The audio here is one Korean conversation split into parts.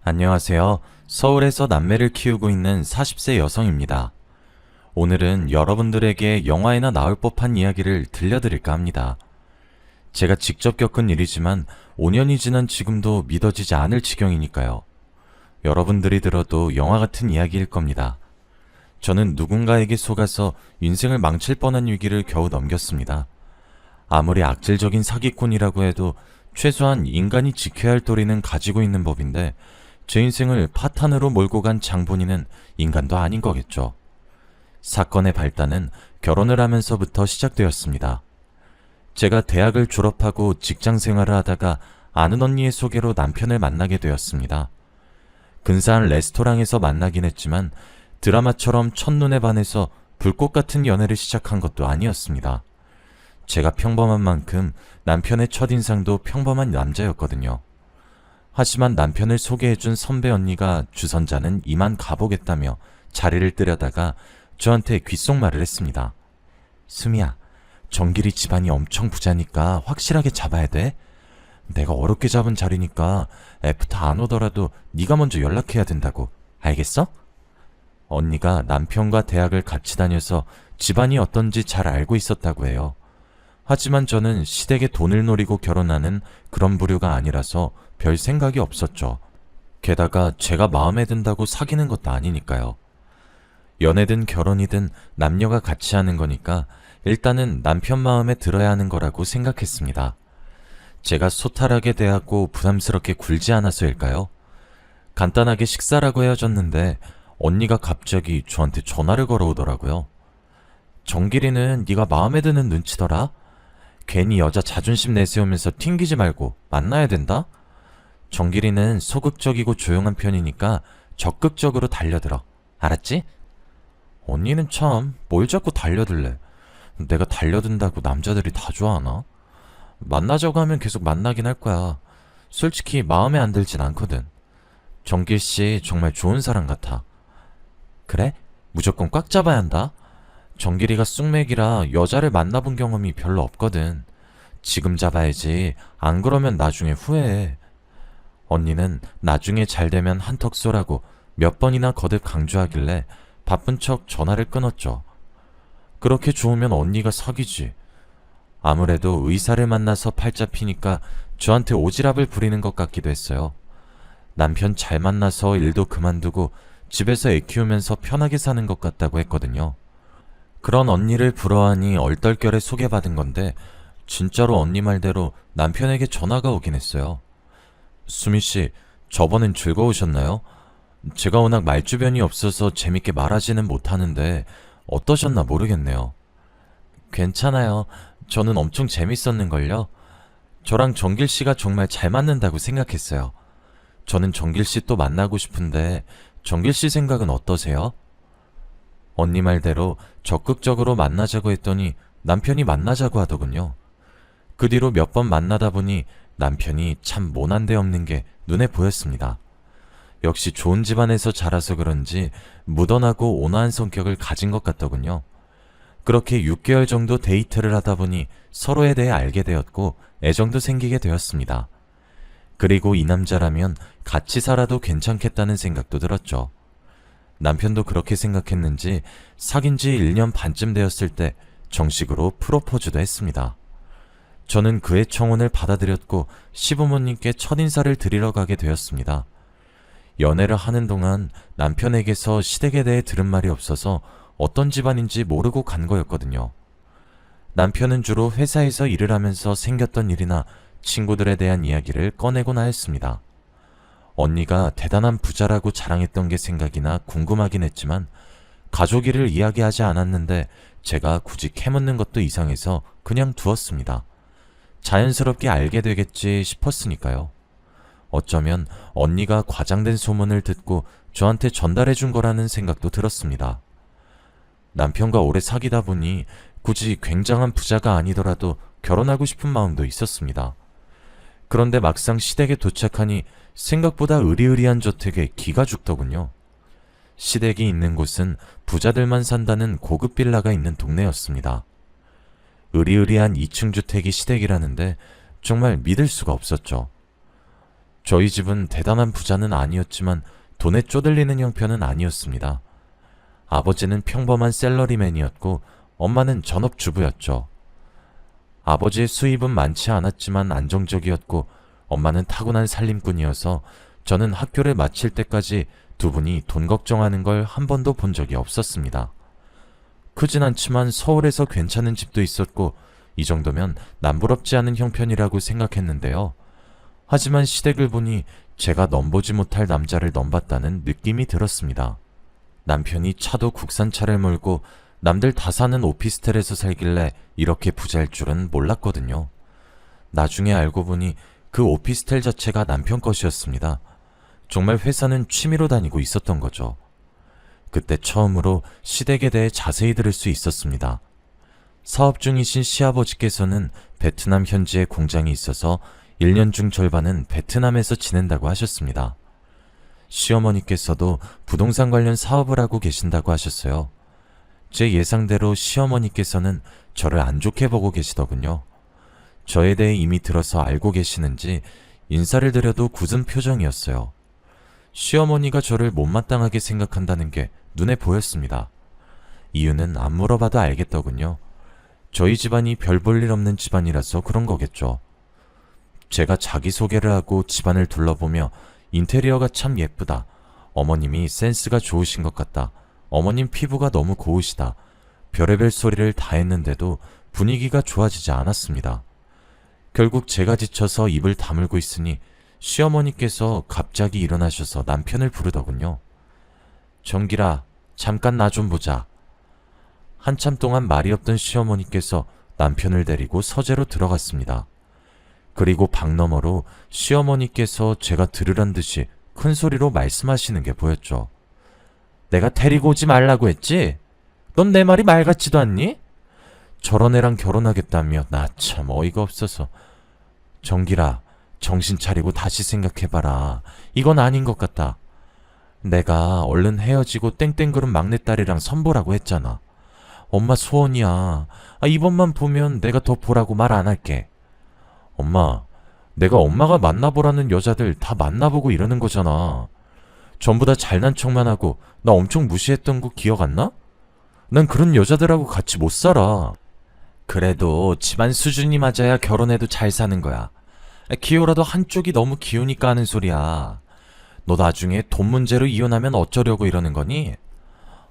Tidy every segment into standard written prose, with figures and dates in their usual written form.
안녕하세요. 서울에서 남매를 키우고 있는 40세 여성입니다. 오늘은 여러분들에게 영화에나 나올 법한 이야기를 들려드릴까 합니다. 제가 직접 겪은 일이지만 5년이 지난 지금도 믿어지지 않을 지경이니까요. 여러분들이 들어도 영화 같은 이야기일 겁니다. 저는 누군가에게 속아서 인생을 망칠 뻔한 위기를 겨우 넘겼습니다. 아무리 악질적인 사기꾼이라고 해도 최소한 인간이 지켜야 할 도리는 가지고 있는 법인데 제 인생을 파탄으로 몰고 간 장본인은 인간도 아닌 거겠죠. 사건의 발단은 결혼을 하면서부터 시작되었습니다. 제가 대학을 졸업하고 직장 생활을 하다가 아는 언니의 소개로 남편을 만나게 되었습니다. 근사한 레스토랑에서 만나긴 했지만 드라마처럼 첫눈에 반해서 불꽃 같은 연애를 시작한 것도 아니었습니다. 제가 평범한 만큼 남편의 첫인상도 평범한 남자였거든요. 하지만 남편을 소개해준 선배 언니가 주선자는 이만 가보겠다며 자리를 뜨려다가 저한테 귓속말을 했습니다. 수미야, 정길이 집안이 엄청 부자니까 확실하게 잡아야 돼. 내가 어렵게 잡은 자리니까 애프터 안 오더라도 네가 먼저 연락해야 된다고. 알겠어? 언니가 남편과 대학을 같이 다녀서 집안이 어떤지 잘 알고 있었다고 해요. 하지만 저는 시댁의 돈을 노리고 결혼하는 그런 부류가 아니라서 별 생각이 없었죠. 게다가 제가 마음에 든다고 사귀는 것도 아니니까요. 연애든 결혼이든 남녀가 같이 하는 거니까 일단은 남편 마음에 들어야 하는 거라고 생각했습니다. 제가 소탈하게 대하고 부담스럽게 굴지 않아서일까요? 간단하게 식사라고 헤어졌는데 언니가 갑자기 저한테 전화를 걸어오더라고요. 정길이는 네가 마음에 드는 눈치더라? 괜히 여자 자존심 내세우면서 튕기지 말고 만나야 된다? 정길이는 소극적이고 조용한 편이니까 적극적으로 달려들어. 알았지? 언니는 참 뭘 자꾸 달려들래. 내가 달려든다고 남자들이 다 좋아하나? 만나자고 하면 계속 만나긴 할 거야. 솔직히 마음에 안 들진 않거든. 정길씨 정말 좋은 사람 같아. 그래? 무조건 꽉 잡아야 한다. 정길이가 쑥맥이라 여자를 만나본 경험이 별로 없거든. 지금 잡아야지. 안 그러면 나중에 후회해. 언니는 나중에 잘되면 한턱 쏘라고 몇 번이나 거듭 강조하길래 바쁜 척 전화를 끊었죠. 그렇게 좋으면 언니가 사귀지. 아무래도 의사를 만나서 팔자 피니까 저한테 오지랖을 부리는 것 같기도 했어요. 남편 잘 만나서 일도 그만두고 집에서 애 키우면서 편하게 사는 것 같다고 했거든요. 그런 언니를 부러워하니 얼떨결에 소개받은 건데 진짜로 언니 말대로 남편에게 전화가 오긴 했어요. 수미씨, 저번엔 즐거우셨나요? 제가 워낙 말주변이 없어서 재밌게 말하지는 못하는데 어떠셨나 모르겠네요. 괜찮아요. 저는 엄청 재밌었는걸요. 저랑 정길씨가 정말 잘 맞는다고 생각했어요. 저는 정길씨 또 만나고 싶은데 정길씨 생각은 어떠세요? 언니 말대로 적극적으로 만나자고 했더니 남편이 만나자고 하더군요. 그 뒤로 몇 번 만나다 보니 남편이 참 모난 데 없는 게 눈에 보였습니다. 역시 좋은 집안에서 자라서 그런지 무던하고 온화한 성격을 가진 것 같더군요. 그렇게 6개월 정도 데이트를 하다 보니 서로에 대해 알게 되었고 애정도 생기게 되었습니다. 그리고 이 남자라면 같이 살아도 괜찮겠다는 생각도 들었죠. 남편도 그렇게 생각했는지 사귄 지 1년 반쯤 되었을 때 정식으로 프로포즈도 했습니다. 저는 그의 청혼을 받아들였고 시부모님께 첫인사를 드리러 가게 되었습니다. 연애를 하는 동안 남편에게서 시댁에 대해 들은 말이 없어서 어떤 집안인지 모르고 간 거였거든요. 남편은 주로 회사에서 일을 하면서 생겼던 일이나 친구들에 대한 이야기를 꺼내곤 하였습니다. 언니가 대단한 부자라고 자랑했던 게 생각이나 궁금하긴 했지만 가족 일을 이야기하지 않았는데 제가 굳이 캐묻는 것도 이상해서 그냥 두었습니다. 자연스럽게 알게 되겠지 싶었으니까요. 어쩌면 언니가 과장된 소문을 듣고 저한테 전달해 준 거라는 생각도 들었습니다. 남편과 오래 사귀다 보니 굳이 굉장한 부자가 아니더라도 결혼하고 싶은 마음도 있었습니다. 그런데 막상 시댁에 도착하니 생각보다 으리으리한 저택에 기가 죽더군요. 시댁이 있는 곳은 부자들만 산다는 고급 빌라가 있는 동네였습니다. 으리으리한 2층 주택이 시댁이라는데 정말 믿을 수가 없었죠. 저희 집은 대단한 부자는 아니었지만 돈에 쪼들리는 형편은 아니었습니다. 아버지는 평범한 셀러리맨이었고 엄마는 전업주부였죠. 아버지의 수입은 많지 않았지만 안정적이었고 엄마는 타고난 살림꾼이어서 저는 학교를 마칠 때까지 두 분이 돈 걱정하는 걸 한 번도 본 적이 없었습니다. 크진 않지만 서울에서 괜찮은 집도 있었고 이 정도면 남부럽지 않은 형편이라고 생각했는데요. 하지만 시댁을 보니 제가 넘보지 못할 남자를 넘봤다는 느낌이 들었습니다. 남편이 차도 국산차를 몰고 남들 다 사는 오피스텔에서 살길래 이렇게 부자일 줄은 몰랐거든요. 나중에 알고 보니 그 오피스텔 자체가 남편 것이었습니다. 정말 회사는 취미로 다니고 있었던 거죠. 그때 처음으로 시댁에 대해 자세히 들을 수 있었습니다. 사업 중이신 시아버지께서는 베트남 현지에 공장이 있어서 1년 중 절반은 베트남에서 지낸다고 하셨습니다. 시어머니께서도 부동산 관련 사업을 하고 계신다고 하셨어요. 제 예상대로 시어머니께서는 저를 안 좋게 보고 계시더군요. 저에 대해 이미 들어서 알고 계시는지 인사를 드려도 굳은 표정이었어요. 시어머니가 저를 못마땅하게 생각한다는 게 눈에 보였습니다. 이유는 안 물어봐도 알겠더군요. 저희 집안이 별 볼 일 없는 집안이라서 그런 거겠죠. 제가 자기소개를 하고 집안을 둘러보며 인테리어가 참 예쁘다. 어머님이 센스가 좋으신 것 같다. 어머님 피부가 너무 고우시다. 별의별 소리를 다 했는데도 분위기가 좋아지지 않았습니다. 결국 제가 지쳐서 입을 다물고 있으니 시어머니께서 갑자기 일어나셔서 남편을 부르더군요. 정길아, 잠깐 나 좀 보자. 한참 동안 말이 없던 시어머니께서 남편을 데리고 서재로 들어갔습니다. 그리고 방 너머로 시어머니께서 제가 들으란 듯이 큰 소리로 말씀하시는 게 보였죠. 내가 데리고 오지 말라고 했지? 넌 내 말이 말 같지도 않니? 저런 애랑 결혼하겠다며 나 참 어이가 없어서. 정길아, 정신 차리고 다시 생각해봐라. 이건 아닌 것 같다. 내가 얼른 헤어지고 땡땡그룹 막내딸이랑 선보라고 했잖아. 엄마 소원이야. 이번만 보면 내가 더 보라고 말 안 할게. 엄마, 내가 엄마가 만나보라는 여자들 다 만나보고 이러는 거잖아. 전부 다 잘난 척만 하고 나 엄청 무시했던 거 기억 안 나? 난 그런 여자들하고 같이 못 살아. 그래도 집안 수준이 맞아야 결혼해도 잘 사는 거야. 기호라도 한쪽이 너무 기우니까 하는 소리야. 너 나중에 돈 문제로 이혼하면 어쩌려고 이러는 거니?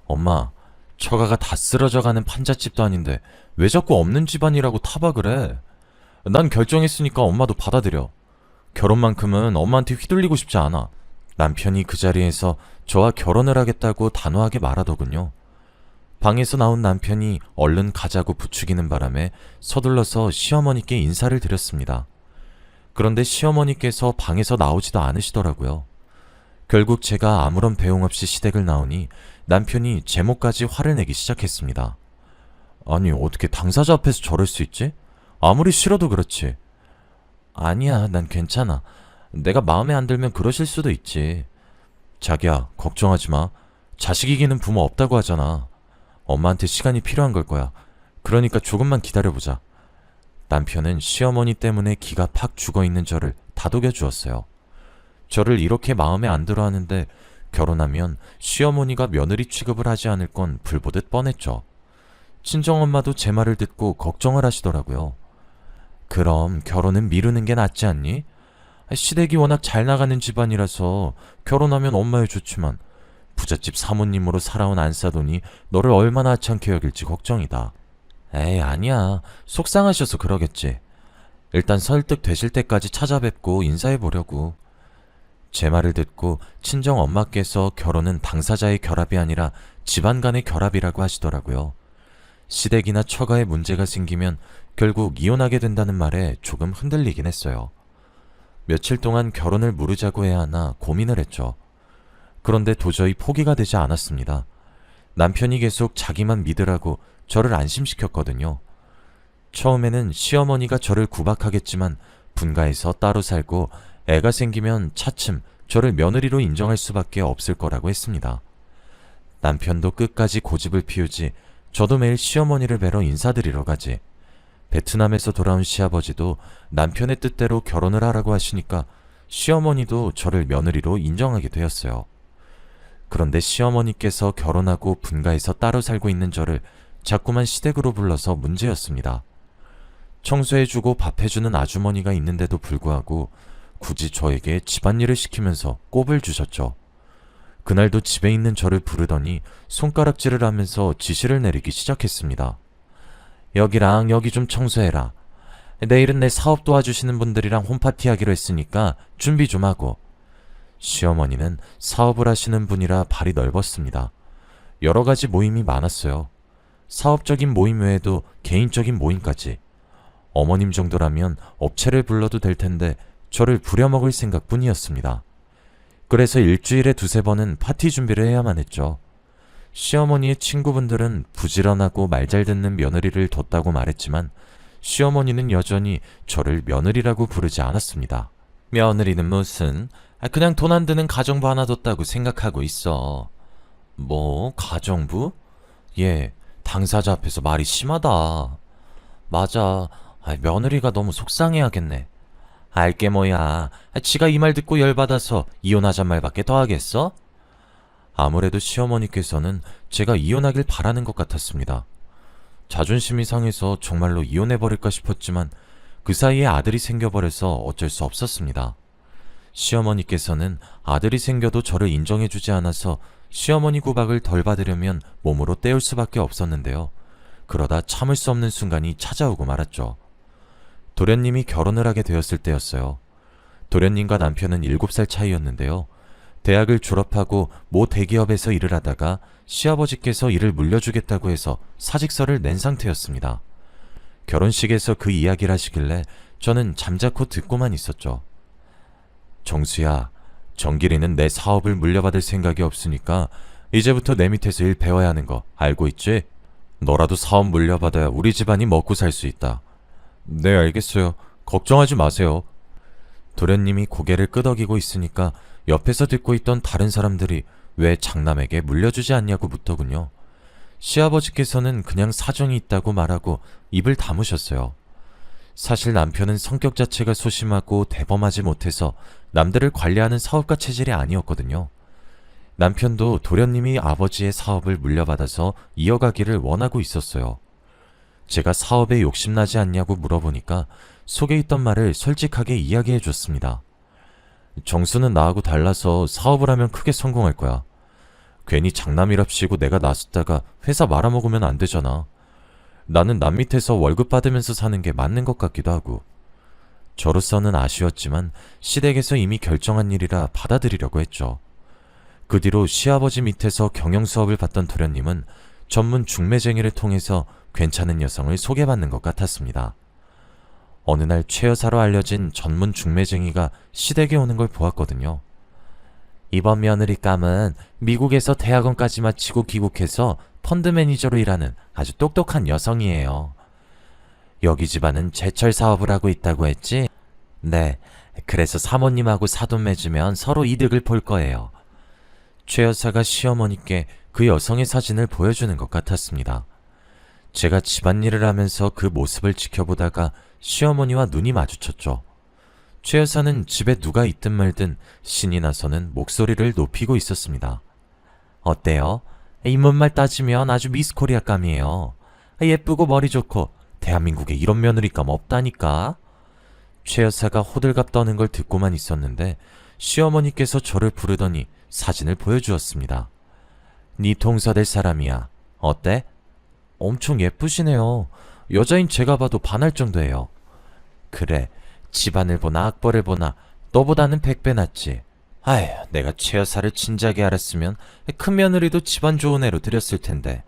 엄마, 처가가 다 쓰러져가는 판잣집도 아닌데 왜 자꾸 없는 집안이라고 타박을 해? 난 결정했으니까 엄마도 받아들여. 결혼만큼은 엄마한테 휘둘리고 싶지 않아. 남편이 그 자리에서 저와 결혼을 하겠다고 단호하게 말하더군요. 방에서 나온 남편이 얼른 가자고 부추기는 바람에 서둘러서 시어머니께 인사를 드렸습니다. 그런데 시어머니께서 방에서 나오지도 않으시더라고요. 결국 제가 아무런 배웅 없이 시댁을 나오니 남편이 제목까지 화를 내기 시작했습니다. 아니, 어떻게 당사자 앞에서 저럴 수 있지? 아무리 싫어도 그렇지. 아니야, 난 괜찮아. 내가 마음에 안 들면 그러실 수도 있지. 자기야, 걱정하지 마. 자식 이기는 부모 없다고 하잖아. 엄마한테 시간이 필요한 걸 거야. 그러니까 조금만 기다려보자. 남편은 시어머니 때문에 기가 팍 죽어있는 저를 다독여 주었어요. 저를 이렇게 마음에 안 들어 하는데 결혼하면 시어머니가 며느리 취급을 하지 않을 건 불보듯 뻔했죠. 친정엄마도 제 말을 듣고 걱정을 하시더라고요. 그럼 결혼은 미루는 게 낫지 않니? 시댁이 워낙 잘 나가는 집안이라서 결혼하면 엄마에 좋지만 부잣집 사모님으로 살아온 안사돈이 너를 얼마나 하찮게 여길지 걱정이다. 에이, 아니야. 속상하셔서 그러겠지. 일단 설득되실 때까지 찾아뵙고 인사해보려고. 제 말을 듣고 친정 엄마께서 결혼은 당사자의 결합이 아니라 집안 간의 결합이라고 하시더라고요. 시댁이나 처가에 문제가 생기면 결국 이혼하게 된다는 말에 조금 흔들리긴 했어요. 며칠 동안 결혼을 무르자고 해야 하나 고민을 했죠. 그런데 도저히 포기가 되지 않았습니다. 남편이 계속 자기만 믿으라고 저를 안심시켰거든요. 처음에는 시어머니가 저를 구박하겠지만 분가해서 따로 살고 애가 생기면 차츰 저를 며느리로 인정할 수밖에 없을 거라고 했습니다. 남편도 끝까지 고집을 피우지 저도 매일 시어머니를 뵈러 인사드리러 가지. 베트남에서 돌아온 시아버지도 남편의 뜻대로 결혼을 하라고 하시니까 시어머니도 저를 며느리로 인정하게 되었어요. 그런데 시어머니께서 결혼하고 분가해서 따로 살고 있는 저를 자꾸만 시댁으로 불러서 문제였습니다. 청소해주고 밥해주는 아주머니가 있는데도 불구하고 굳이 저에게 집안일을 시키면서 꼽을 주셨죠. 그날도 집에 있는 저를 부르더니 손가락질을 하면서 지시를 내리기 시작했습니다. 여기랑 여기 좀 청소해라. 내일은 내 사업 도와주시는 분들이랑 홈파티 하기로 했으니까 준비 좀 하고. 시어머니는 사업을 하시는 분이라 발이 넓었습니다. 여러 가지 모임이 많았어요. 사업적인 모임 외에도 개인적인 모임까지. 어머님 정도라면 업체를 불러도 될 텐데 저를 부려먹을 생각뿐이었습니다. 그래서 일주일에 2-3번은 파티 준비를 해야만 했죠. 시어머니의 친구분들은 부지런하고 말 잘 듣는 며느리를 뒀다고 말했지만 시어머니는 여전히 저를 며느리라고 부르지 않았습니다. 며느리는 무슨, 그냥 돈 안 드는 가정부 하나 뒀다고 생각하고 있어. 뭐, 가정부? 예, 당사자 앞에서 말이 심하다. 맞아, 며느리가 너무 속상해하겠네. 알게 뭐야, 지가 이 말 듣고 열받아서 이혼하잔 말밖에 더 하겠어? 아무래도 시어머니께서는 제가 이혼하길 바라는 것 같았습니다. 자존심이 상해서 정말로 이혼해버릴까 싶었지만 그 사이에 아들이 생겨버려서 어쩔 수 없었습니다. 시어머니께서는 아들이 생겨도 저를 인정해주지 않아서 시어머니 구박을 덜 받으려면 몸으로 때울 수밖에 없었는데요. 그러다 참을 수 없는 순간이 찾아오고 말았죠. 도련님이 결혼을 하게 되었을 때였어요. 도련님과 남편은 7살 차이였는데요. 대학을 졸업하고 모 대기업에서 일을 하다가 시아버지께서 일을 물려주겠다고 해서 사직서를 낸 상태였습니다. 결혼식에서 그 이야기를 하시길래 저는 잠자코 듣고만 있었죠. 정수야, 정길이는 내 사업을 물려받을 생각이 없으니까 이제부터 내 밑에서 일 배워야 하는 거 알고 있지? 너라도 사업 물려받아야 우리 집안이 먹고 살 수 있다. 네, 알겠어요. 걱정하지 마세요. 도련님이 고개를 끄덕이고 있으니까 옆에서 듣고 있던 다른 사람들이 왜 장남에게 물려주지 않냐고 묻더군요. 시아버지께서는 그냥 사정이 있다고 말하고 입을 다무셨어요. 사실 남편은 성격 자체가 소심하고 대범하지 못해서 남들을 관리하는 사업가 체질이 아니었거든요. 남편도 도련님이 아버지의 사업을 물려받아서 이어가기를 원하고 있었어요. 제가 사업에 욕심나지 않냐고 물어보니까 속에 있던 말을 솔직하게 이야기해 줬습니다. 정수는 나하고 달라서 사업을 하면 크게 성공할 거야. 괜히 장남이랍시고 내가 나섰다가 회사 말아먹으면 안 되잖아. 나는 남 밑에서 월급 받으면서 사는 게 맞는 것 같기도 하고. 저로서는 아쉬웠지만 시댁에서 이미 결정한 일이라 받아들이려고 했죠. 그 뒤로 시아버지 밑에서 경영 수업을 받던 도련님은 전문 중매쟁이를 통해서 괜찮은 여성을 소개받는 것 같았습니다. 어느 날 최 여사로 알려진 전문 중매쟁이가 시댁에 오는 걸 보았거든요. 이번 며느리감은 미국에서 대학원까지 마치고 귀국해서 펀드 매니저로 일하는 아주 똑똑한 여성이에요. 여기 집안은 제철 사업을 하고 있다고 했지? 네, 그래서 사모님하고 사돈 맺으면 서로 이득을 볼 거예요. 최 여사가 시어머니께 그 여성의 사진을 보여주는 것 같았습니다. 제가 집안일을 하면서 그 모습을 지켜보다가 시어머니와 눈이 마주쳤죠. 최 여사는 집에 누가 있든 말든 신이 나서는 목소리를 높이고 있었습니다. 어때요? 인문말 따지면 아주 미스 코리아감이에요. 예쁘고 머리 좋고 대한민국에 이런 며느리감 없다니까. 최 여사가 호들갑 떠는 걸 듣고만 있었는데 시어머니께서 저를 부르더니 사진을 보여주었습니다. 네 동서될 사람이야. 어때? 엄청 예쁘시네요. 여자인 제가 봐도 반할 정도예요. 그래, 집안을 보나 악벌을 보나 너보다는 100배 낫지. 아휴, 내가 최 여사를 진작에 알았으면 큰 며느리도 집안 좋은 애로 들였을 텐데.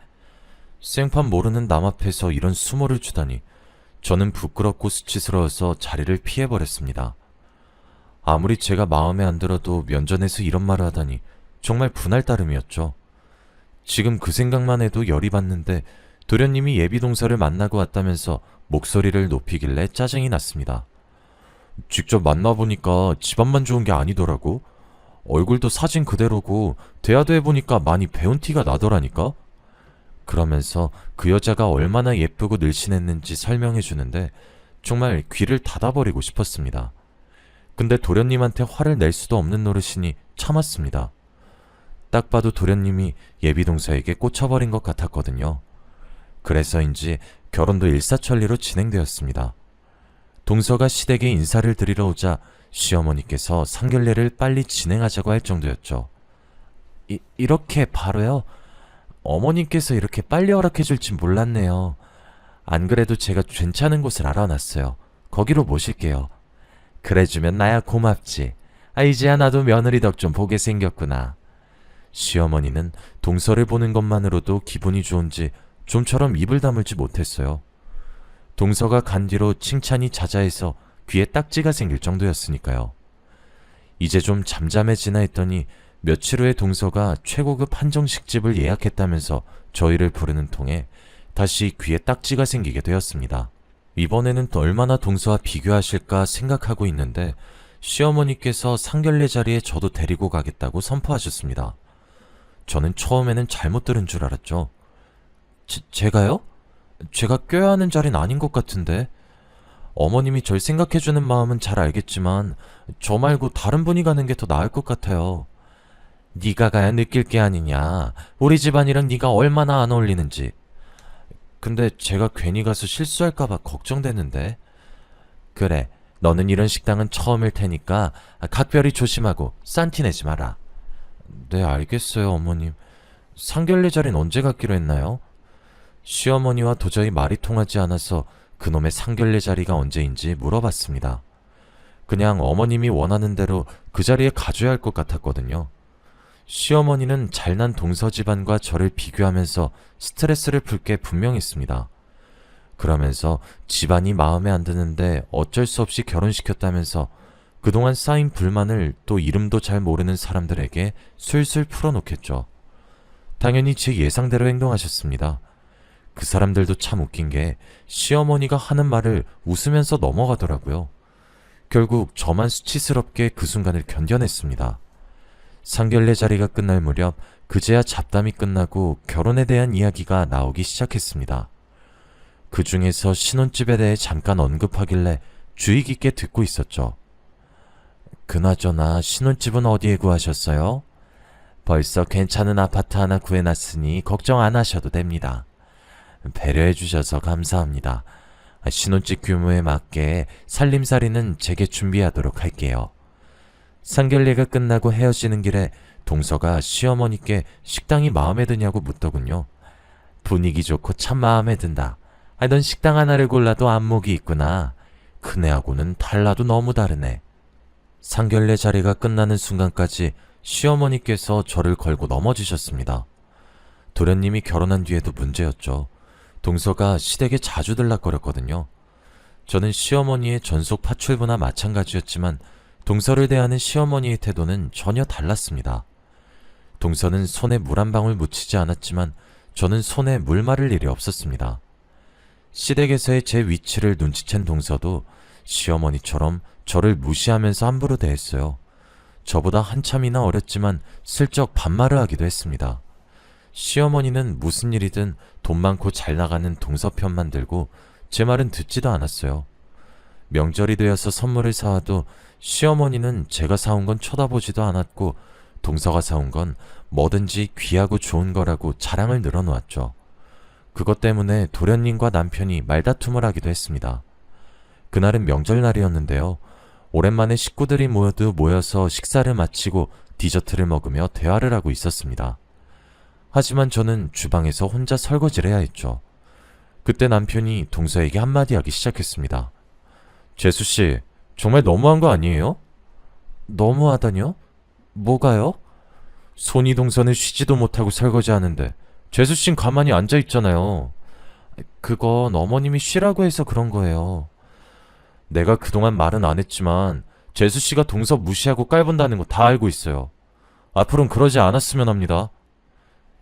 생판 모르는 남 앞에서 이런 수모를 주다니 저는 부끄럽고 수치스러워서 자리를 피해버렸습니다. 아무리 제가 마음에 안 들어도 면전에서 이런 말을 하다니 정말 분할 따름이었죠. 지금 그 생각만 해도 열이 받는데 도련님이 예비동서를 만나고 왔다면서 목소리를 높이길래 짜증이 났습니다. 직접 만나보니까 집안만 좋은 게 아니더라고. 얼굴도 사진 그대로고 대화도 해보니까 많이 배운 티가 나더라니까. 그러면서 그 여자가 얼마나 예쁘고 늘씬했는지 설명해주는데 정말 귀를 닫아버리고 싶었습니다. 근데 도련님한테 화를 낼 수도 없는 노릇이니 참았습니다. 딱 봐도 도련님이 예비동서에게 꽂혀버린 것 같았거든요. 그래서인지 결혼도 일사천리로 진행되었습니다. 동서가 시댁에 인사를 드리러 오자 시어머니께서 상견례를 빨리 진행하자고 할 정도였죠. 이렇게 바로요? 어머님께서 이렇게 빨리 허락해 줄지 몰랐네요. 안 그래도 제가 괜찮은 곳을 알아놨어요. 거기로 모실게요. 그래주면 나야 고맙지. 이제야 나도 며느리 덕 좀 보게 생겼구나. 시어머니는 동서를 보는 것만으로도 기분이 좋은지 좀처럼 입을 다물지 못했어요. 동서가 간 뒤로 칭찬이 자자해서 귀에 딱지가 생길 정도였으니까요. 이제 좀 잠잠해지나 했더니 며칠 후에 동서가 최고급 한정식집을 예약했다면서 저희를 부르는 통에 다시 귀에 딱지가 생기게 되었습니다. 이번에는 또 얼마나 동서와 비교하실까 생각하고 있는데 시어머니께서 상견례 자리에 저도 데리고 가겠다고 선포하셨습니다. 저는 처음에는 잘못 들은 줄 알았죠. 제가요? 제가 껴야 하는 자리는 아닌 것 같은데. 어머님이 절 생각해주는 마음은 잘 알겠지만 저 말고 다른 분이 가는 게 더 나을 것 같아요. 네가 가야 느낄 게 아니냐. 우리 집안이랑 네가 얼마나 안 어울리는지. 근데 제가 괜히 가서 실수할까봐 걱정되는데. 그래, 너는 이런 식당은 처음일 테니까 각별히 조심하고 싼티 내지 마라. 네, 알겠어요, 어머님. 상견례 자리는 언제 갖기로 했나요? 시어머니와 도저히 말이 통하지 않아서 그놈의 상견례 자리가 언제인지 물어봤습니다. 그냥 어머님이 원하는 대로 그 자리에 가줘야 할 것 같았거든요. 시어머니는 잘난 동서 집안과 저를 비교하면서 스트레스를 풀 게 분명했습니다. 그러면서 집안이 마음에 안 드는데 어쩔 수 없이 결혼시켰다면서 그동안 쌓인 불만을 또 이름도 잘 모르는 사람들에게 술술 풀어놓겠죠. 당연히 제 예상대로 행동하셨습니다. 그 사람들도 참 웃긴 게 시어머니가 하는 말을 웃으면서 넘어가더라고요. 결국 저만 수치스럽게 그 순간을 견뎌냈습니다. 상견례 자리가 끝날 무렵 그제야 잡담이 끝나고 결혼에 대한 이야기가 나오기 시작했습니다. 그 중에서 신혼집에 대해 잠깐 언급하길래 주의 깊게 듣고 있었죠. 그나저나 신혼집은 어디에 구하셨어요? 벌써 괜찮은 아파트 하나 구해놨으니 걱정 안 하셔도 됩니다. 배려해 주셔서 감사합니다. 신혼집 규모에 맞게 살림살이는 제게 준비하도록 할게요. 상견례가 끝나고 헤어지는 길에 동서가 시어머니께 식당이 마음에 드냐고 묻더군요. 분위기 좋고 참 마음에 든다. 넌 식당 하나를 골라도 안목이 있구나. 큰애하고는 달라도 너무 다르네. 상견례 자리가 끝나는 순간까지 시어머니께서 저를 걸고 넘어지셨습니다. 도련님이 결혼한 뒤에도 문제였죠. 동서가 시댁에 자주 들락거렸거든요. 저는 시어머니의 전속 파출부나 마찬가지였지만 동서를 대하는 시어머니의 태도는 전혀 달랐습니다. 동서는 손에 물 한 방울 묻히지 않았지만 저는 손에 물 마를 일이 없었습니다. 시댁에서의 제 위치를 눈치챈 동서도 시어머니처럼 저를 무시하면서 함부로 대했어요. 저보다 한참이나 어렸지만 슬쩍 반말을 하기도 했습니다. 시어머니는 무슨 일이든 돈 많고 잘 나가는 동서 편만 들고 제 말은 듣지도 않았어요. 명절이 되어서 선물을 사와도 시어머니는 제가 사온 건 쳐다보지도 않았고 동서가 사온 건 뭐든지 귀하고 좋은 거라고 자랑을 늘어놓았죠. 그것 때문에 도련님과 남편이 말다툼을 하기도 했습니다. 그날은 명절날이었는데요. 오랜만에 식구들이 모여서 식사를 마치고 디저트를 먹으며 대화를 하고 있었습니다. 하지만 저는 주방에서 혼자 설거지를 해야 했죠. 그때 남편이 동서에게 한마디 하기 시작했습니다. 재수씨, 정말 너무한 거 아니에요? 너무하다뇨? 뭐가요? 손이 동서는 쉬지도 못하고 설거지하는데 재수씨는 가만히 앉아있잖아요. 그건 어머님이 쉬라고 해서 그런 거예요. 내가 그동안 말은 안 했지만 재수씨가 동서 무시하고 깔본다는 거 다 알고 있어요. 앞으로는 그러지 않았으면 합니다.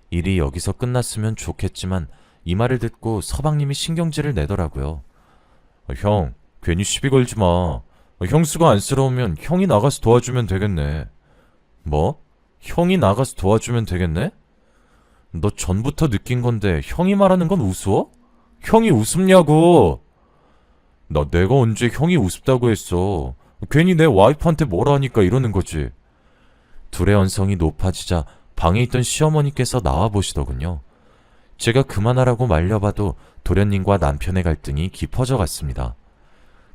일이 여기서 끝났으면 좋겠지만 이 말을 듣고 서방님이 신경질을 내더라고요. 형, 괜히 시비 걸지 마. 형수가 안쓰러우면 형이 나가서 도와주면 되겠네. 뭐? 형이 나가서 도와주면 되겠네? 너 전부터 느낀 건데 형이 말하는 건 우스워? 형이 우습냐고! 나 내가 언제 형이 우습다고 했어. 괜히 내 와이프한테 뭐라 하니까 이러는 거지. 둘의 언성이 높아지자 방에 있던 시어머니께서 나와 보시더군요. 제가 그만하라고 말려봐도 도련님과 남편의 갈등이 깊어져 갔습니다.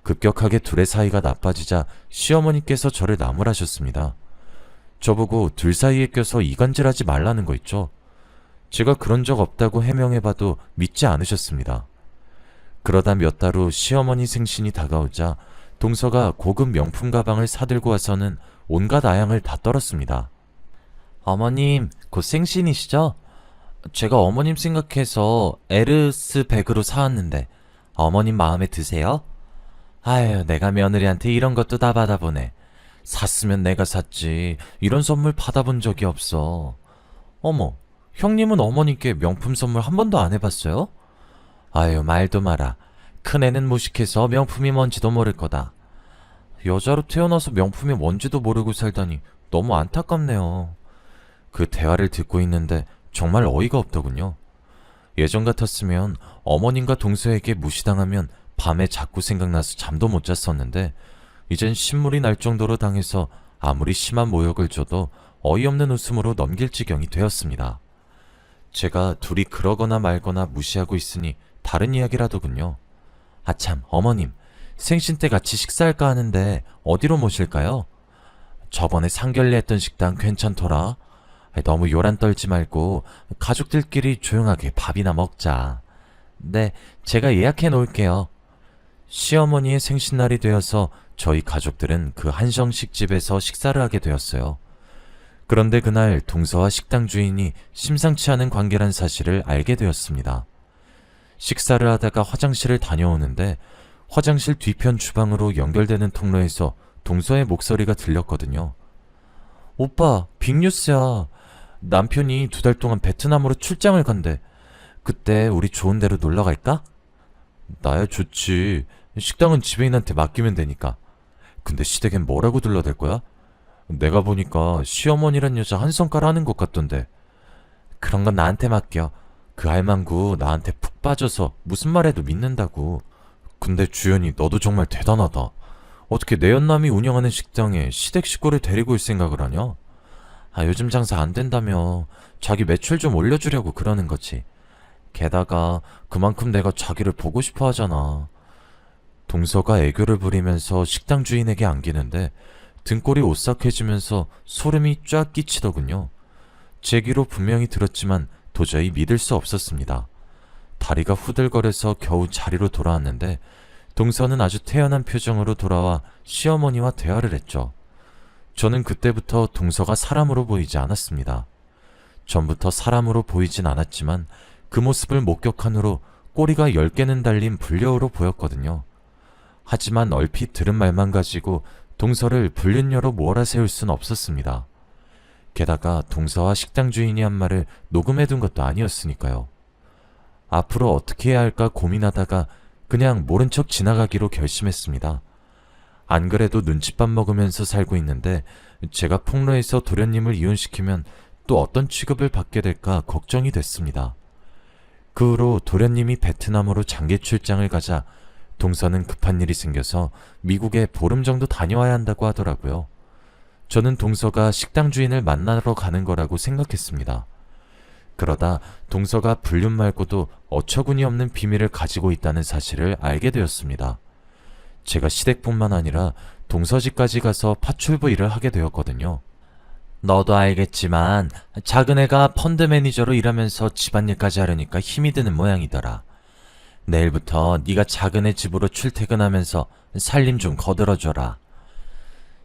급격하게 둘의 사이가 나빠지자 시어머니께서 저를 나무라셨습니다. 저보고 둘 사이에 껴서 이간질하지 말라는 거 있죠. 제가 그런 적 없다고 해명해봐도 믿지 않으셨습니다. 그러다 몇 달 후 시어머니 생신이 다가오자 동서가 고급 명품 가방을 사들고 와서는 온갖 아양을 다 떨었습니다. 어머님, 곧 생신이시죠? 제가 어머님 생각해서 에르스 백으로 사왔는데 어머님 마음에 드세요? 아유, 내가 며느리한테 이런 것도 다 받아보네. 샀으면 내가 샀지. 이런 선물 받아본 적이 없어. 어머, 형님은 어머니께 명품 선물 한 번도 안 해봤어요? 아유, 말도 마라. 큰애는 무식해서 명품이 뭔지도 모를 거다. 여자로 태어나서 명품이 뭔지도 모르고 살다니 너무 안타깝네요. 그 대화를 듣고 있는데 정말 어이가 없더군요. 예전 같았으면 어머님과 동서에게 무시당하면 밤에 자꾸 생각나서 잠도 못 잤었는데 이젠 신물이 날 정도로 당해서 아무리 심한 모욕을 줘도 어이없는 웃음으로 넘길 지경이 되었습니다. 제가 둘이 그러거나 말거나 무시하고 있으니 다른 이야기라더군요. 아참, 어머님, 생신 때 같이 식사할까 하는데 어디로 모실까요? 저번에 상견례 했던 식당 괜찮더라. 너무 요란 떨지 말고 가족들끼리 조용하게 밥이나 먹자. 네, 제가 예약해 놓을게요. 시어머니의 생신날이 되어서 저희 가족들은 그 한정식 집에서 식사를 하게 되었어요. 그런데 그날 동서와 식당 주인이 심상치 않은 관계란 사실을 알게 되었습니다. 식사를 하다가 화장실을 다녀오는데 화장실 뒤편 주방으로 연결되는 통로에서 동서의 목소리가 들렸거든요. 오빠, 빅뉴스야. 남편이 2달 동안 베트남으로 출장을 간대. 그때 우리 좋은 데로 놀러 갈까? 나야 좋지. 식당은 지배인한테 맡기면 되니까. 근데 시댁엔 뭐라고 둘러댈 거야? 내가 보니까 시어머니란 여자 한 성깔 하는 것 같던데. 그런 건 나한테 맡겨. 그 할망구 나한테 푹 빠져서 무슨 말 해도 믿는다고. 근데 주연이 너도 정말 대단하다. 어떻게 내 연남이 운영하는 식당에 시댁 식구를 데리고 올 생각을 하냐? 아, 요즘 장사 안 된다며. 자기 매출 좀 올려주려고 그러는 거지. 게다가 그만큼 내가 자기를 보고 싶어 하잖아. 동서가 애교를 부리면서 식당 주인에게 안기는데 등골이 오싹해지면서 소름이 쫙 끼치더군요. 제 귀로 분명히 들었지만 도저히 믿을 수 없었습니다. 다리가 후들거려서 겨우 자리로 돌아왔는데 동서는 아주 태연한 표정으로 돌아와 시어머니와 대화를 했죠. 저는 그때부터 동서가 사람으로 보이지 않았습니다. 전부터 사람으로 보이진 않았지만 그 모습을 목격한 후로 꼬리가 10개는 달린 불려우로 보였거든요. 하지만 얼핏 들은 말만 가지고 동서를 불륜녀로 몰아세울 순 없었습니다. 게다가 동서와 식당 주인이 한 말을 녹음해둔 것도 아니었으니까요. 앞으로 어떻게 해야 할까 고민하다가 그냥 모른 척 지나가기로 결심했습니다. 안 그래도 눈칫밥 먹으면서 살고 있는데 제가 폭로해서 도련님을 이혼시키면 또 어떤 취급을 받게 될까 걱정이 됐습니다. 그 후로 도련님이 베트남으로 장기 출장을 가자 동서는 급한 일이 생겨서 미국에 보름 정도 다녀와야 한다고 하더라고요. 저는 동서가 식당 주인을 만나러 가는 거라고 생각했습니다. 그러다 동서가 불륜 말고도 어처구니 없는 비밀을 가지고 있다는 사실을 알게 되었습니다. 제가 시댁뿐만 아니라 동서 집까지 가서 파출부 일을 하게 되었거든요. 너도 알겠지만 작은 애가 펀드 매니저로 일하면서 집안일까지 하려니까 힘이 드는 모양이더라. 내일부터 네가 작은 애 집으로 출퇴근하면서 살림 좀 거들어줘라.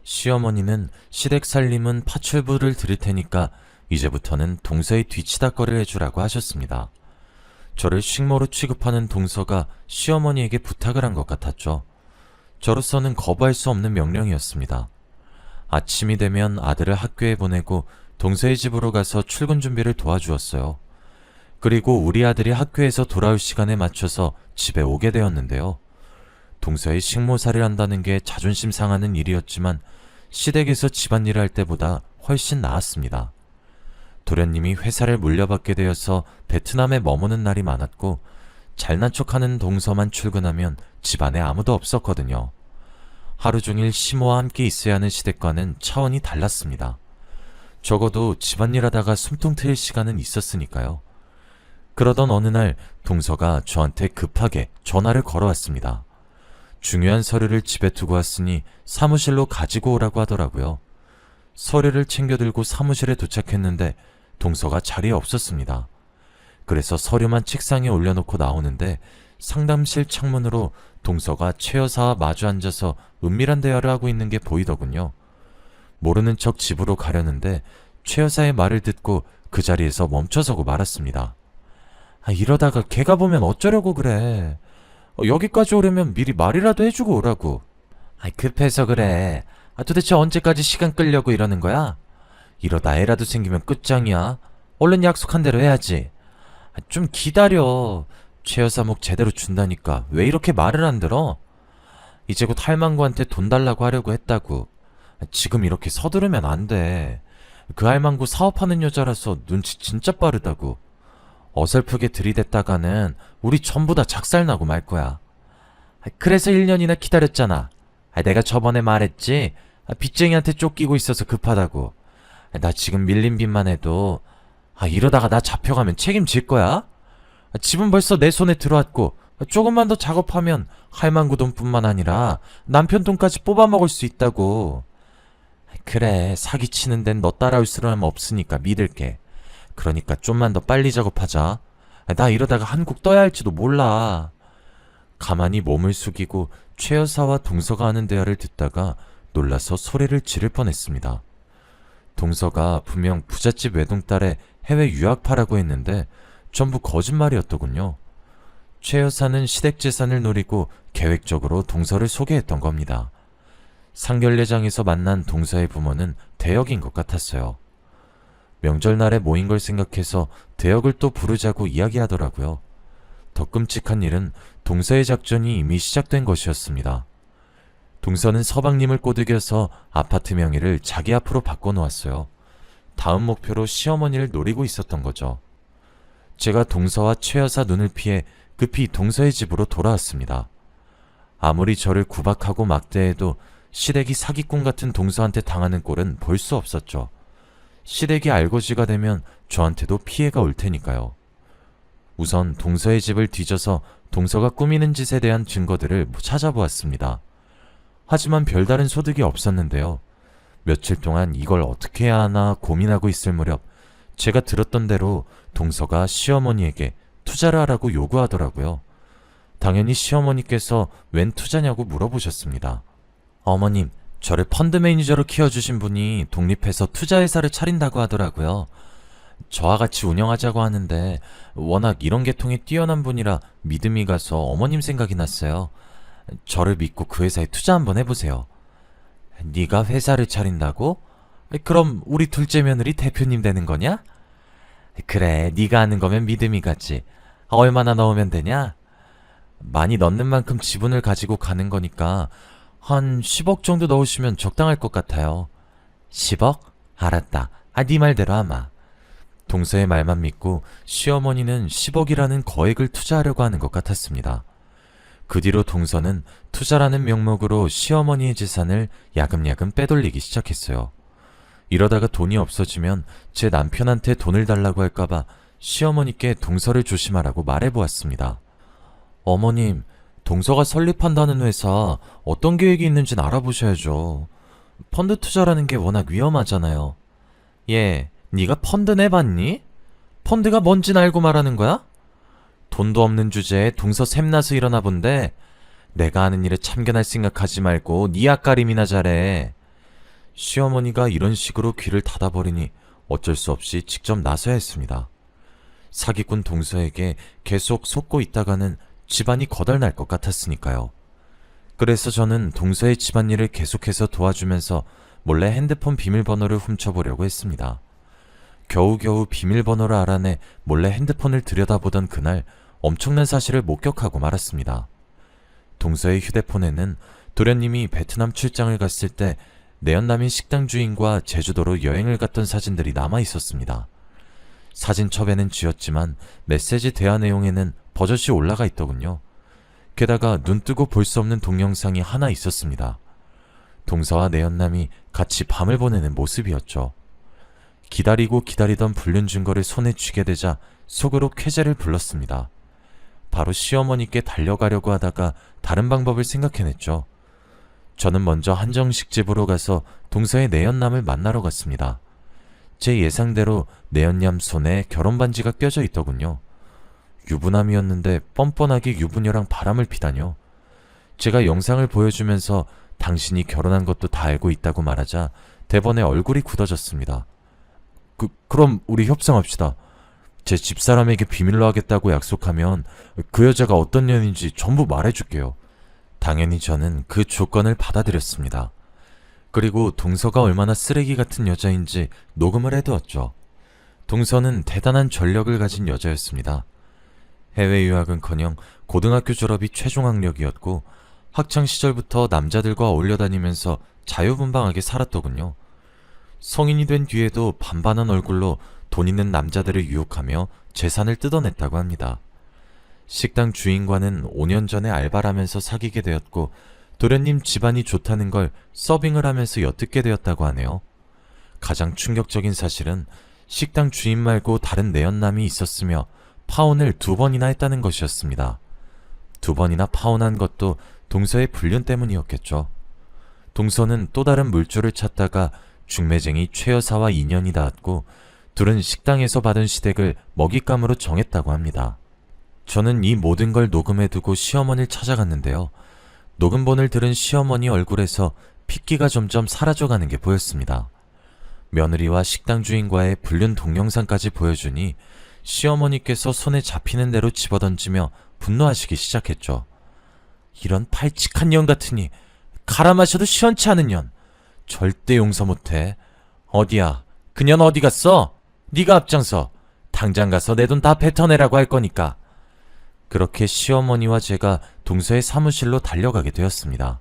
시어머니는 시댁 살림은 파출부를 드릴 테니까 이제부터는 동서의 뒤치다거리를 해주라고 하셨습니다. 저를 식모로 취급하는 동서가 시어머니에게 부탁을 한 것 같았죠. 저로서는 거부할 수 없는 명령이었습니다. 아침이 되면 아들을 학교에 보내고 동서의 집으로 가서 출근 준비를 도와주었어요. 그리고 우리 아들이 학교에서 돌아올 시간에 맞춰서 집에 오게 되었는데요. 동서의 식모살이를 한다는 게 자존심 상하는 일이었지만 시댁에서 집안일을 할 때보다 훨씬 나았습니다. 도련님이 회사를 물려받게 되어서 베트남에 머무는 날이 많았고 잘난 척하는 동서만 출근하면 집안에 아무도 없었거든요. 하루 종일 시모와 함께 있어야 하는 시댁과는 차원이 달랐습니다. 적어도 집안일 하다가 숨통 트일 시간은 있었으니까요. 그러던 어느 날 동서가 저한테 급하게 전화를 걸어왔습니다. 중요한 서류를 집에 두고 왔으니 사무실로 가지고 오라고 하더라고요. 서류를 챙겨 들고 사무실에 도착했는데 동서가 자리에 없었습니다. 그래서 서류만 책상에 올려놓고 나오는데 상담실 창문으로 동서가 최 여사와 마주 앉아서 은밀한 대화를 하고 있는 게 보이더군요. 모르는 척 집으로 가려는데 최 여사의 말을 듣고 그 자리에서 멈춰서고 말았습니다. 이러다가 걔가 보면 어쩌려고 그래. 여기까지 오려면 미리 말이라도 해주고 오라고. 급해서 그래. 도대체 언제까지 시간 끌려고 이러는 거야? 이러다 애라도 생기면 끝장이야. 얼른 약속한 대로 해야지. 좀 기다려. 최 여사 목 제대로 준다니까 왜 이렇게 말을 안 들어? 이제 곧 할망구한테 돈 달라고 하려고 했다고. 지금 이렇게 서두르면 안 돼. 그 할망구 사업하는 여자라서 눈치 진짜 빠르다고. 어설프게 들이댔다가는 우리 전부 다 작살나고 말 거야. 그래서 1년이나 기다렸잖아. 내가 저번에 말했지. 빚쟁이한테 쫓기고 있어서 급하다고. 나 지금 밀린 빚만 해도 이러다가 나 잡혀가면 책임질 거야? 집은 벌써 내 손에 들어왔고 조금만 더 작업하면 할망구 돈뿐만 아니라 남편 돈까지 뽑아먹을 수 있다고. 그래, 사기치는 데는 너 따라올 사람 없으니까 믿을게. 그러니까 좀만 더 빨리 작업하자. 나 이러다가 한국 떠야 할지도 몰라. 가만히 몸을 숙이고 최 여사와 동서가 하는 대화를 듣다가 놀라서 소리를 지를 뻔했습니다. 동서가 분명 부잣집 외동딸에 해외 유학파라고 했는데 전부 거짓말이었더군요. 최 여사는 시댁 재산을 노리고 계획적으로 동서를 소개했던 겁니다. 상견례장에서 만난 동서의 부모는 대역인 것 같았어요. 명절날에 모인 걸 생각해서 대역을 또 부르자고 이야기하더라고요. 더 끔찍한 일은 동서의 작전이 이미 시작된 것이었습니다. 동서는 서방님을 꼬드겨서 아파트 명의를 자기 앞으로 바꿔놓았어요. 다음 목표로 시어머니를 노리고 있었던 거죠. 제가 동서와 최 여사 눈을 피해 급히 동서의 집으로 돌아왔습니다. 아무리 저를 구박하고 막대해도 시댁이 사기꾼 같은 동서한테 당하는 꼴은 볼 수 없었죠. 시댁이 알거지가 되면 저한테도 피해가 올 테니까요. 우선 동서의 집을 뒤져서 동서가 꾸미는 짓에 대한 증거들을 찾아보았습니다. 하지만 별다른 소득이 없었는데요. 며칠 동안 이걸 어떻게 해야 하나 고민하고 있을 무렵 제가 들었던 대로 동서가 시어머니에게 투자를 하라고 요구하더라고요. 당연히 시어머니께서 웬 투자냐고 물어보셨습니다. 어머님, 저를 펀드 매니저로 키워주신 분이 독립해서 투자회사를 차린다고 하더라고요. 저와 같이 운영하자고 하는데 워낙 이런 계통이 뛰어난 분이라 믿음이 가서 어머님 생각이 났어요. 저를 믿고 그 회사에 투자 한번 해보세요. 네가 회사를 차린다고? 그럼 우리 둘째 며느리 대표님 되는 거냐? 그래, 네가 하는 거면 믿음이 가지. 얼마나 넣으면 되냐? 많이 넣는 만큼 지분을 가지고 가는 거니까 한 10억 정도 넣으시면 적당할 것 같아요. 10억? 알았다. 네 말대로 아마. 동서의 말만 믿고 시어머니는 10억이라는 거액을 투자하려고 하는 것 같았습니다. 그 뒤로 동서는 투자라는 명목으로 시어머니의 재산을 야금야금 빼돌리기 시작했어요. 이러다가 돈이 없어지면 제 남편한테 돈을 달라고 할까봐 시어머니께 동서를 조심하라고 말해보았습니다. 어머님, 동서가 설립한다는 회사 어떤 계획이 있는지는 알아보셔야죠. 펀드 투자라는 게 워낙 위험하잖아요. 네가 펀드 내봤니? 펀드가 뭔진 알고 말하는 거야? 돈도 없는 주제에 동서 샘나서 일어나 본데 내가 하는 일에 참견할 생각하지 말고 네 앞가림이나 잘해. 시어머니가 이런 식으로 귀를 닫아버리니 어쩔 수 없이 직접 나서야 했습니다. 사기꾼 동서에게 계속 속고 있다가는 집안이 거덜날 것 같았으니까요. 그래서 저는 동서의 집안일을 계속해서 도와주면서 몰래 핸드폰 비밀번호를 훔쳐보려고 했습니다. 겨우겨우 비밀번호를 알아내 몰래 핸드폰을 들여다보던 그날 엄청난 사실을 목격하고 말았습니다. 동서의 휴대폰에는 도련님이 베트남 출장을 갔을 때 내연남인 식당 주인과 제주도로 여행을 갔던 사진들이 남아 있었습니다. 사진첩에는 지웠지만 메시지 대화 내용에는 버젓이 올라가 있더군요. 게다가 눈뜨고 볼 수 없는 동영상이 하나 있었습니다. 동서와 내연남이 같이 밤을 보내는 모습이었죠. 기다리고 기다리던 불륜 증거를 손에 쥐게 되자 속으로 쾌재를 불렀습니다. 바로 시어머니께 달려가려고 하다가 다른 방법을 생각해냈죠. 저는 먼저 한정식 집으로 가서 동서의 내연남을 만나러 갔습니다. 제 예상대로 내연남 손에 결혼 반지가 껴져 있더군요. 유부남이었는데 뻔뻔하게 유부녀랑 바람을 피다뇨. 제가 영상을 보여주면서 당신이 결혼한 것도 다 알고 있다고 말하자 대번에 얼굴이 굳어졌습니다. 그럼 우리 협상합시다. 제 집사람에게 비밀로 하겠다고 약속하면 그 여자가 어떤 년인지 전부 말해줄게요. 당연히 저는 그 조건을 받아들였습니다. 그리고 동서가 얼마나 쓰레기 같은 여자인지 녹음을 해두었죠. 동서는 대단한 전력을 가진 여자였습니다. 해외 유학은커녕 고등학교 졸업이 최종 학력이었고 학창 시절부터 남자들과 어울려 다니면서 자유분방하게 살았더군요. 성인이 된 뒤에도 반반한 얼굴로 돈 있는 남자들을 유혹하며 재산을 뜯어냈다고 합니다. 식당 주인과는 5년 전에 알바를 하면서 사귀게 되었고 도련님 집안이 좋다는 걸 서빙을 하면서 엿듣게 되었다고 하네요. 가장 충격적인 사실은 식당 주인 말고 다른 내연남이 있었으며 파혼을 2번이나 했다는 것이었습니다. 2번이나 파혼한 것도 동서의 불륜 때문이었겠죠. 동서는 또 다른 물줄을 찾다가 중매쟁이 최 여사와 인연이 닿았고 둘은 식당에서 받은 시댁을 먹잇감으로 정했다고 합니다. 저는 이 모든 걸 녹음해두고 시어머니를 찾아갔는데요. 녹음본을 들은 시어머니 얼굴에서 핏기가 점점 사라져가는 게 보였습니다. 며느리와 식당 주인과의 불륜 동영상까지 보여주니 시어머니께서 손에 잡히는 대로 집어던지며 분노하시기 시작했죠. 이런 발칙한 년 같으니 갈아 마셔도 시원치 않은 년. 절대 용서 못해. 어디야? 그년 어디 갔어? 네가 앞장서. 당장 가서 내 돈 다 뱉어내라고 할 거니까. 그렇게 시어머니와 제가 동서의 사무실로 달려가게 되었습니다.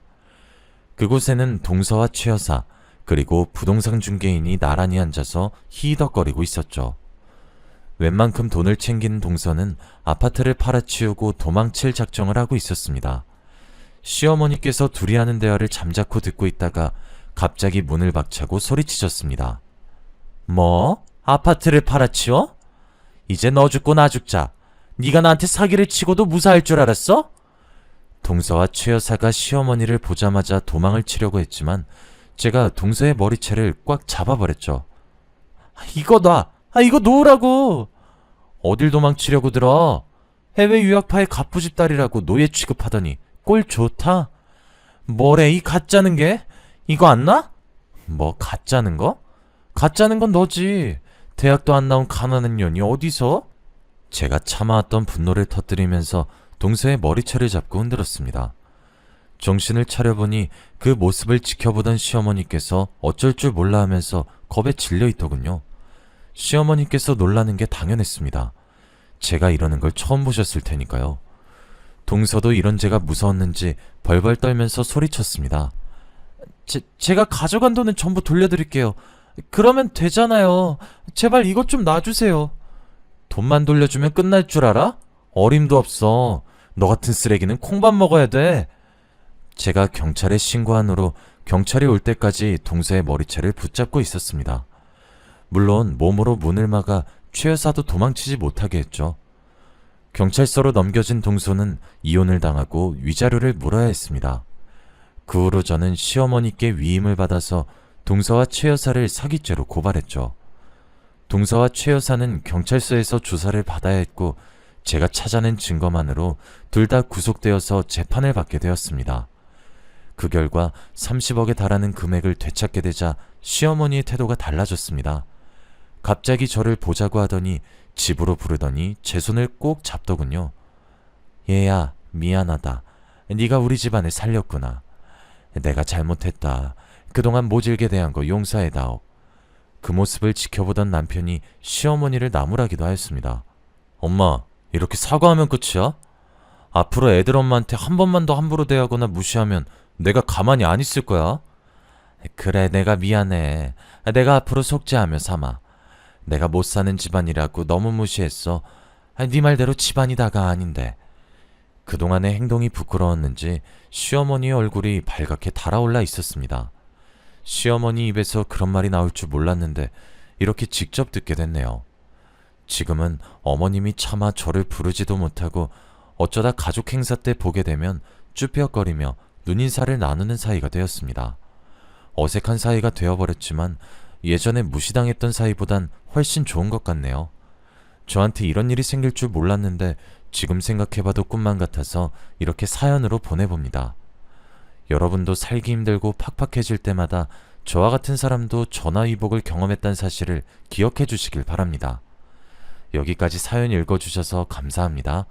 그곳에는 동서와 최 여사 그리고 부동산 중개인이 나란히 앉아서 히덕거리고 있었죠. 웬만큼 돈을 챙긴 동서는 아파트를 팔아치우고 도망칠 작정을 하고 있었습니다. 시어머니께서 둘이 하는 대화를 잠자코 듣고 있다가 갑자기 문을 박차고 소리치셨습니다. 뭐? 아파트를 팔아치워? 이제 너 죽고 나 죽자. 네가 나한테 사기를 치고도 무사할 줄 알았어? 동서와 최 여사가 시어머니를 보자마자 도망을 치려고 했지만 제가 동서의 머리채를 꽉 잡아버렸죠. 이거 놔! 이거 놓으라고! 어딜 도망치려고 들어? 해외 유학파의 갑부집 딸이라고 노예 취급하더니 꼴 좋다? 뭐래 이 가짜는 게? 이거 안 나? 뭐 가짜는 거? 가짜는 건 너지. 대학도 안 나온 가난한 년이 어디서? 제가 참아왔던 분노를 터뜨리면서 동서의 머리채를 잡고 흔들었습니다. 정신을 차려보니 그 모습을 지켜보던 시어머니께서 어쩔 줄 몰라 하면서 겁에 질려 있더군요. 시어머니께서 놀라는 게 당연했습니다. 제가 이러는 걸 처음 보셨을 테니까요. 동서도 이런 제가 무서웠는지 벌벌 떨면서 소리쳤습니다. 제가 가져간 돈은 전부 돌려드릴게요. 그러면 되잖아요. 제발 이것 좀 놔주세요. 돈만 돌려주면 끝날 줄 알아? 어림도 없어. 너 같은 쓰레기는 콩밥 먹어야 돼. 제가 경찰에 신고한 후로 경찰이 올 때까지 동서의 머리채를 붙잡고 있었습니다. 물론 몸으로 문을 막아 최 여사도 도망치지 못하게 했죠. 경찰서로 넘겨진 동서는 이혼을 당하고 위자료를 물어야 했습니다. 그 후로 저는 시어머니께 위임을 받아서 동서와 최 여사를 사기죄로 고발했죠. 동서와 최 여사는 경찰서에서 조사를 받아야 했고 제가 찾아낸 증거만으로 둘 다 구속되어서 재판을 받게 되었습니다. 그 결과 30억에 달하는 금액을 되찾게 되자 시어머니의 태도가 달라졌습니다. 갑자기 저를 보자고 하더니 집으로 부르더니 제 손을 꼭 잡더군요. 얘야, 미안하다. 네가 우리 집안을 살렸구나. 내가 잘못했다. 그동안 모질게 대한 거 용서해다오. 그 모습을 지켜보던 남편이 시어머니를 나무라기도 하였습니다. 엄마, 이렇게 사과하면 끝이야? 앞으로 애들 엄마한테 한 번만 더 함부로 대하거나 무시하면 내가 가만히 안 있을 거야. 그래, 내가 미안해. 내가 앞으로 속죄하며 삼아. 내가 못 사는 집안이라고 너무 무시했어. 네 말대로 집안이다가 아닌데. 그동안의 행동이 부끄러웠는지 시어머니의 얼굴이 발갛게 달아올라 있었습니다. 시어머니 입에서 그런 말이 나올 줄 몰랐는데 이렇게 직접 듣게 됐네요. 지금은 어머님이 차마 저를 부르지도 못하고 어쩌다 가족 행사 때 보게 되면 쭈뼛거리며 눈인사를 나누는 사이가 되었습니다. 어색한 사이가 되어버렸지만 예전에 무시당했던 사이보단 훨씬 좋은 것 같네요. 저한테 이런 일이 생길 줄 몰랐는데 지금 생각해봐도 꿈만 같아서 이렇게 사연으로 보내봅니다. 여러분도 살기 힘들고 팍팍해질 때마다 저와 같은 사람도 전화위복을 경험했다는 사실을 기억해 주시길 바랍니다. 여기까지 사연 읽어주셔서 감사합니다.